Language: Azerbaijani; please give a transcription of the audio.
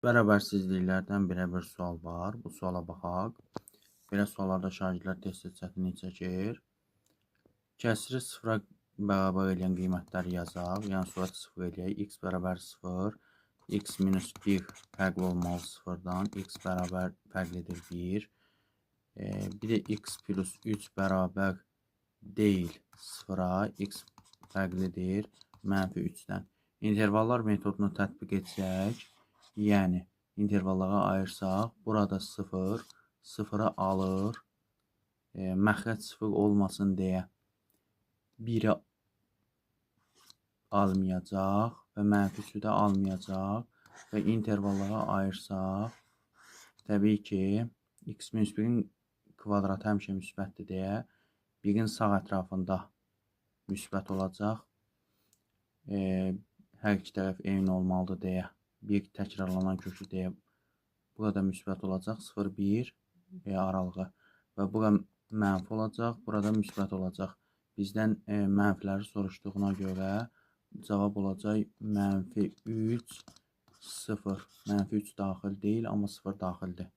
Bərabərsizliklərdən birə bir sual var. Bu suala baxaq. Belə suallarda şagirdlər test çətinlik çəkir. Kəsri sıfıra bərabər edən qiymətləri yazaq. Yəni surəti sıfır eləyək. X bərabər 0, x minus 1 fərqli olmalı sıfırdan. X bərabər fərqlidir 1. Bir də x plus 3 bərabər deyil sıfıra. X fərqlidir mənfi 3-dən. İntervallar metodunu tətbiq etsək, yəni intervallara ayırsaq, burada 0, 0'ı alır, məxrəc 0 olmasın deyə 1'i almayacaq və mənfi 3'ü də almayacaq və intervallara ayırsaq, təbii ki, x minus 1'in kvadratı həmişə müsbətdir deyə 1'in sağ ətrafında müsbət olacaq. Hər iki tərəf eyni olmalıdır deyə, bir təkrarlanan kökü deyə burada müsbət olacaq 0, 1 aralığı və bura mənfi olacaq, burada müsbət olacaq. Bizdən mənfiləri soruşduğuna görə cavab olacaq mənfi 3, 0. Mənfi 3 daxil deyil, amma 0 daxildir.